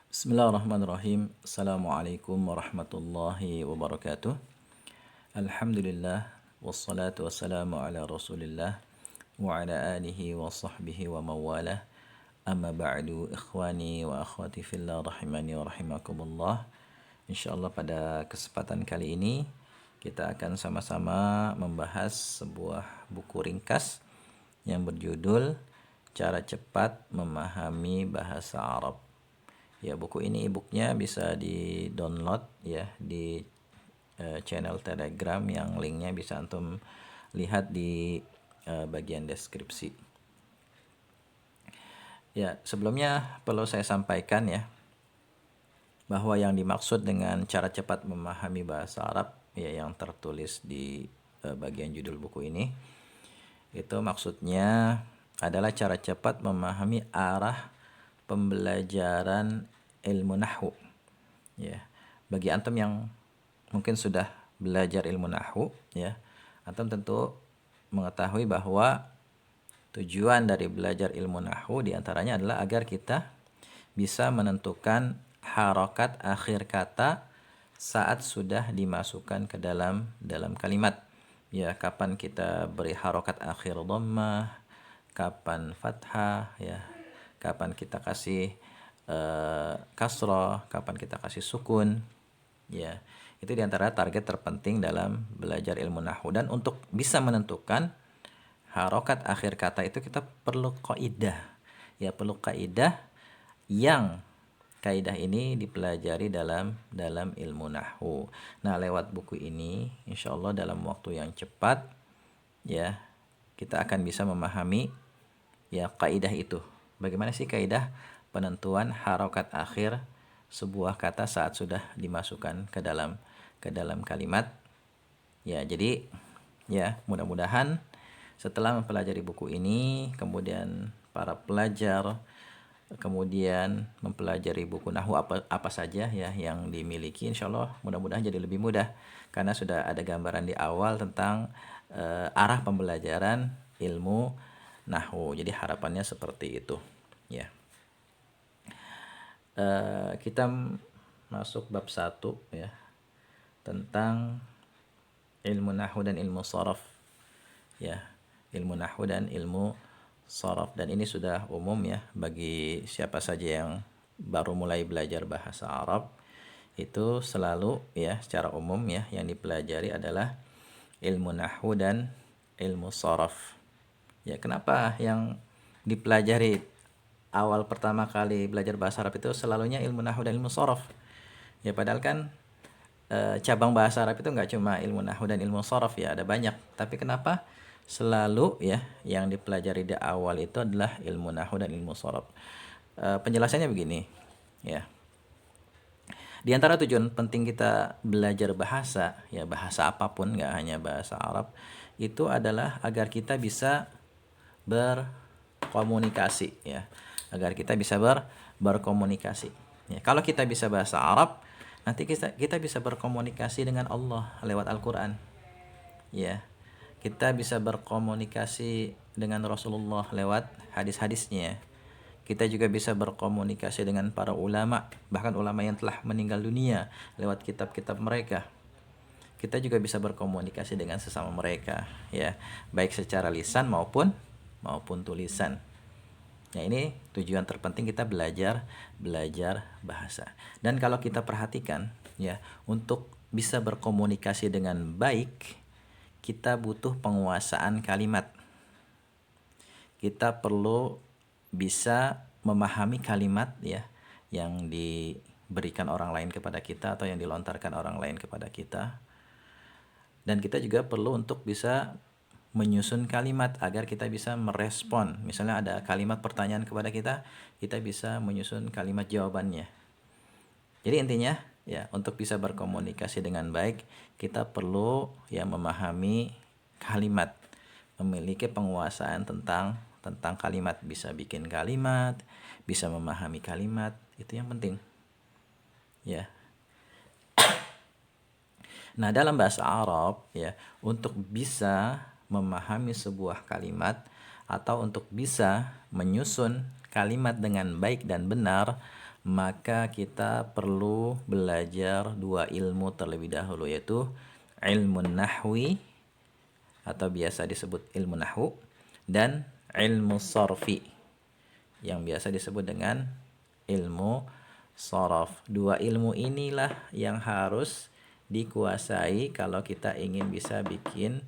Bismillahirrahmanirrahim. Assalamualaikum warahmatullahi wabarakatuh. Alhamdulillah wassalatu wassalamu ala Rasulillah wa ala alihi wa sahbihi wa mawalah. Amma ba'du, ikhwani wa akhwati fillah rahimani wa rahimakumullah. Insyaallah pada kesempatan kali ini kita akan sama-sama membahas sebuah buku ringkas yang berjudul Cara Cepat Memahami Bahasa Arab. Ya, buku ini e-booknya bisa di-download ya di channel Telegram yang linknya bisa antum lihat di bagian deskripsi. Ya, sebelumnya perlu saya sampaikan ya bahwa yang dimaksud dengan cara cepat memahami bahasa Arab ya yang tertulis di bagian judul buku ini itu maksudnya adalah cara cepat memahami arah pembelajaran ilmu nahwu. Ya, bagi antum yang mungkin sudah belajar ilmu nahwu, ya, antum tentu mengetahui bahwa tujuan dari belajar ilmu nahwu diantaranya adalah agar kita bisa menentukan harokat akhir kata saat sudah dimasukkan ke dalam kalimat. Ya, kapan kita beri harokat akhir dhammah, kapan fathah, ya, kapan kita kasih kasroh, kapan kita kasih sukun, ya. Itu diantara target terpenting dalam belajar ilmu nahwu. Dan untuk bisa menentukan harokat akhir kata itu kita perlu kaidah, ya, perlu kaidah yang kaidah ini dipelajari dalam ilmu nahwu. Nah, lewat buku ini insya Allah dalam waktu yang cepat ya kita akan bisa memahami ya kaidah itu. Bagaimana sih kaidah penentuan harokat akhir sebuah kata saat sudah dimasukkan ke dalam kalimat? Ya, jadi ya mudah-mudahan setelah mempelajari buku ini, kemudian para pelajar kemudian mempelajari buku nahwu apa saja ya yang dimiliki, insya Allah mudah-mudahan jadi lebih mudah karena sudah ada gambaran di awal tentang arah pembelajaran ilmu nahwu. Jadi harapannya seperti itu ya. Kita masuk bab 1 ya tentang ilmu nahwu dan ilmu sharaf ya, ilmu nahwu dan ilmu sharaf, dan ini sudah umum ya bagi siapa saja yang baru mulai belajar bahasa Arab. Itu selalu ya secara umum ya yang dipelajari adalah ilmu nahwu dan ilmu sharaf. Ya, kenapa yang dipelajari awal pertama kali belajar bahasa Arab itu selalunya ilmu nahwu dan ilmu sharaf? Ya, padahal kan cabang bahasa Arab itu nggak cuma ilmu nahwu dan ilmu sharaf ya, ada banyak. Tapi kenapa selalu ya yang dipelajari di awal itu adalah ilmu nahwu dan ilmu sharaf? Penjelasannya begini ya. Di antara tujuan penting kita belajar bahasa, ya bahasa apapun, nggak hanya bahasa Arab, itu adalah agar kita bisa berkomunikasi ya, agar kita bisa berkomunikasi. Ya, kalau kita bisa bahasa Arab, nanti kita bisa berkomunikasi dengan Allah lewat Al-Qur'an. Ya. Kita bisa berkomunikasi dengan Rasulullah lewat hadis-hadisnya. Kita juga bisa berkomunikasi dengan para ulama, bahkan ulama yang telah meninggal dunia lewat kitab-kitab mereka. Kita juga bisa berkomunikasi dengan sesama mereka ya, baik secara lisan maupun tulisan. Ya, ini tujuan terpenting kita belajar bahasa. Dan kalau kita perhatikan ya, untuk bisa berkomunikasi dengan baik, kita butuh penguasaan kalimat. Kita perlu bisa memahami kalimat ya yang diberikan orang lain kepada kita atau yang dilontarkan orang lain kepada kita. Dan kita juga perlu untuk bisa menyusun kalimat agar kita bisa merespon. Misalnya ada kalimat pertanyaan kepada kita, kita bisa menyusun kalimat jawabannya. Jadi intinya ya, untuk bisa berkomunikasi dengan baik, kita perlu ya memahami kalimat, memiliki penguasaan tentang kalimat, bisa bikin kalimat, bisa memahami kalimat, itu yang penting. Ya. Nah, dalam bahasa Arab ya, untuk bisa memahami sebuah kalimat atau untuk bisa menyusun kalimat dengan baik dan benar, maka kita perlu belajar dua ilmu terlebih dahulu, yaitu ilmu nahwi atau biasa disebut ilmu nahwu dan ilmu sorfi yang biasa disebut dengan ilmu sorof. Dua ilmu inilah yang harus dikuasai kalau kita ingin bisa bikin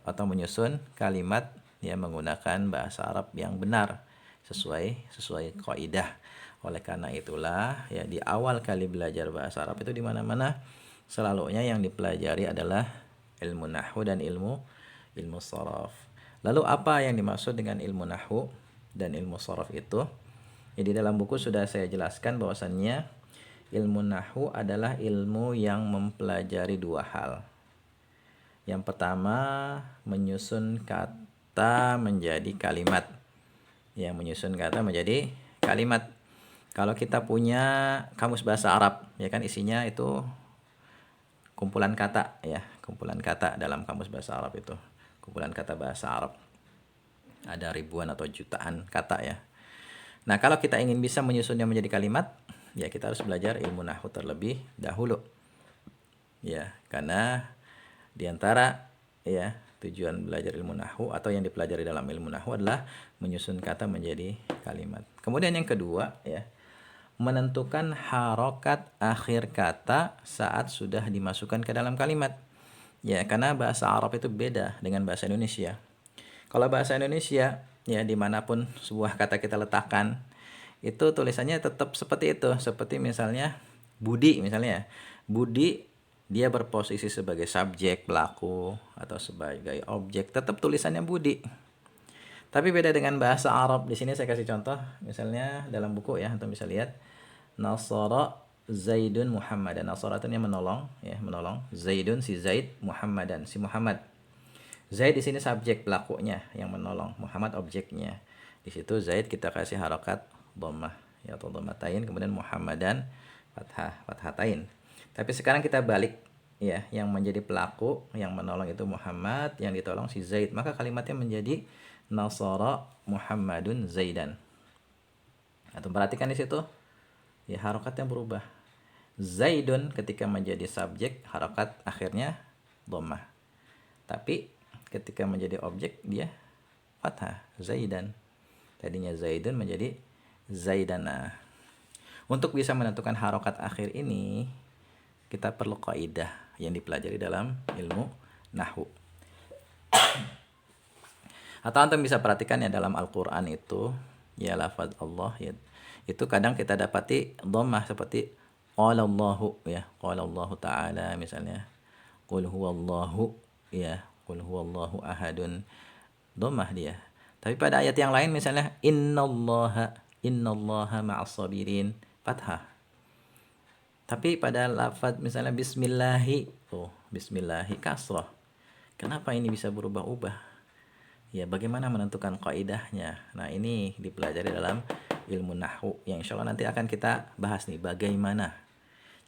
atau menyusun kalimat ya menggunakan bahasa Arab yang benar sesuai kaidah. Oleh karena itulah ya di awal kali belajar bahasa Arab itu di mana-mana selalunya yang dipelajari adalah ilmu nahwu dan ilmu sorof. Lalu apa yang dimaksud dengan ilmu nahwu dan ilmu sorof itu? Ya, di dalam buku sudah saya jelaskan bahwasannya ilmu nahwu adalah ilmu yang mempelajari dua hal. Yang pertama, menyusun kata menjadi kalimat. Yang menyusun kata menjadi kalimat. Kalau kita punya kamus bahasa Arab, ya kan isinya itu kumpulan kata ya, kumpulan kata dalam kamus bahasa Arab itu. Kumpulan kata bahasa Arab. Ada ribuan atau jutaan kata ya. Nah, kalau kita ingin bisa menyusunnya menjadi kalimat, ya kita harus belajar ilmu nahwu terlebih dahulu. Ya, karena di antara ya tujuan belajar ilmu nahwu atau yang dipelajari dalam ilmu nahwu adalah menyusun kata menjadi kalimat. Kemudian yang kedua ya, menentukan harokat akhir kata saat sudah dimasukkan ke dalam kalimat. Ya, karena bahasa Arab itu beda dengan bahasa Indonesia. Kalau bahasa Indonesia, ya dimanapun sebuah kata kita letakkan, itu tulisannya tetap seperti itu. Seperti misalnya Budi misalnya. Budi dia berposisi sebagai subjek, pelaku, atau sebagai objek. Tetap tulisannya Budi. Tapi beda dengan bahasa Arab. Di sini saya kasih contoh. Misalnya dalam buku ya, antum bisa lihat. Nasara Zaidun Muhammadan. Nasara itu menolong, ya menolong. Zaidun si Zaid, Muhammadan si Muhammad. Zaid di sini subjek pelakunya yang menolong, Muhammad objeknya. Di situ Zaid kita kasih harokat dhammah ya atau dhammatain, kemudian Muhammadan fathatain. Tapi sekarang kita balik ya, yang menjadi pelaku yang menolong itu Muhammad, yang ditolong si Zaid, maka kalimatnya menjadi Nasara Muhammadun Zaidan. Atau perhatikan di situ ya harokatnya berubah. Zaidun ketika menjadi subjek harokat akhirnya dhammah. Tapi ketika menjadi objek dia fathah, Zaidan. Tadinya Zaidun menjadi Zaidana. Untuk bisa menentukan harokat akhir ini, kita perlu kaidah yang dipelajari dalam ilmu nahwu. Atau antum bisa perhatikan ya dalam Al-Qur'an itu, ya lafaz Allah ya, itu kadang kita dapati dhammah seperti qala Allahu ya, qala Allahu ta'ala misalnya. Qul huwallahu ya, qul huwallahu ahadun, dhammah dia. Tapi pada ayat yang lain misalnya innallaha ma'as sabirin, fathah. Tapi pada lafaz misalnya bismillahi, bismillahi kasrah. Kenapa ini bisa berubah-ubah? Ya, bagaimana menentukan kaidahnya? Nah, ini dipelajari dalam ilmu nahwu yang insyaallah nanti akan kita bahas nih, bagaimana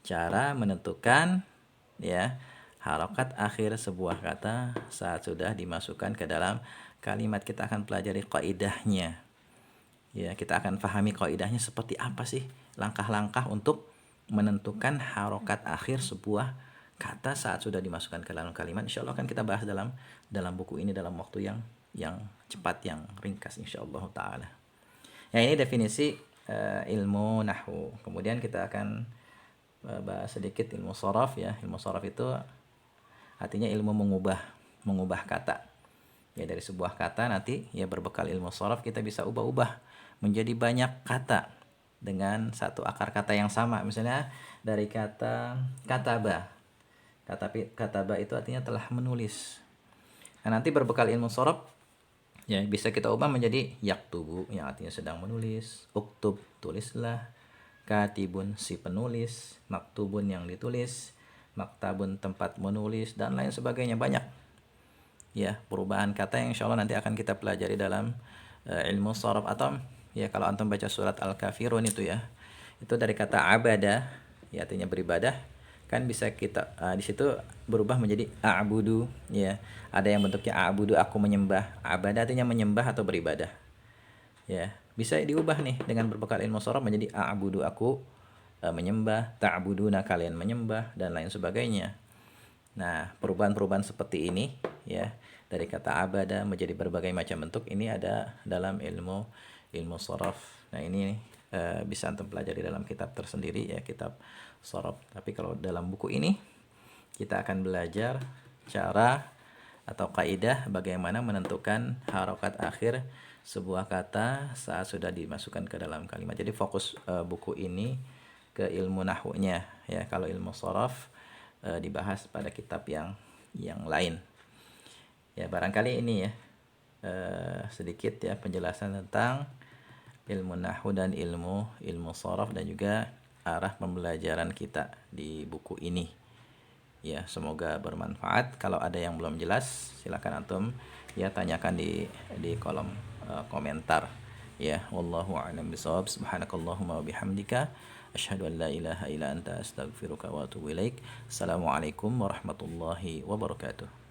cara menentukan ya harokat akhir sebuah kata saat sudah dimasukkan ke dalam kalimat. Kita akan pelajari kaidahnya. Ya, kita akan pahami kaidahnya seperti apa sih langkah-langkah untuk menentukan harokat akhir sebuah kata saat sudah dimasukkan ke dalam kalimat. Insyaallah akan kita bahas dalam buku ini dalam waktu yang cepat, yang ringkas insyaallah taala. Ya, ini definisi ilmu nahwu. Kemudian kita akan bahas sedikit ilmu sharaf ya. Ilmu sharaf itu artinya ilmu mengubah kata. Ya, dari sebuah kata nanti ya berbekal ilmu sharaf kita bisa ubah-ubah menjadi banyak kata dengan satu akar kata yang sama. Misalnya dari kata kataba. Kataba itu artinya telah menulis. Nah, nanti berbekal ilmu sharaf ya bisa kita ubah menjadi yaktubu yang artinya sedang menulis, uktub tulislah, katibun si penulis, maktubun yang ditulis, maktabun tempat menulis, dan lain sebagainya. Banyak ya perubahan kata yang insyaallah nanti akan kita pelajari dalam ilmu sharaf. Atau ya kalau antum baca surat Al-Kafirun itu ya, itu dari kata abada ya artinya beribadah, kan bisa kita di situ berubah menjadi a'budu ya. Ada yang bentuknya a'budu, aku menyembah. Abada artinya menyembah atau beribadah. Ya, Bisa diubah nih dengan berbekal ilmu sorof menjadi a'budu, aku menyembah, ta'buduna, kalian menyembah, dan lain sebagainya. Nah, perubahan-perubahan seperti ini ya, dari kata abada menjadi berbagai macam bentuk, ini ada dalam ilmu sorof. Nah, ini bisa antum pelajari dalam kitab tersendiri ya, kitab sorof. Tapi kalau dalam buku ini kita akan belajar cara atau kaidah bagaimana menentukan harokat akhir sebuah kata saat sudah dimasukkan ke dalam kalimat. Jadi fokus buku ini ke ilmu nahwunya ya. Kalau ilmu sorof dibahas pada kitab yang lain. Ya, barangkali ini ya sedikit ya penjelasan tentang ilmu nahwu dan ilmu sorof, dan juga arah pembelajaran kita di buku ini. Ya, semoga bermanfaat. Kalau ada yang belum jelas, silakan antum ya tanyakan di kolom komentar. Ya, wallahu a'lam bishawab. Subhanakallahumma wa bihamdika asyhadu an la ilaha illa anta astaghfiruka wa atubu ilaik. Assalamualaikum warahmatullahi wabarakatuh.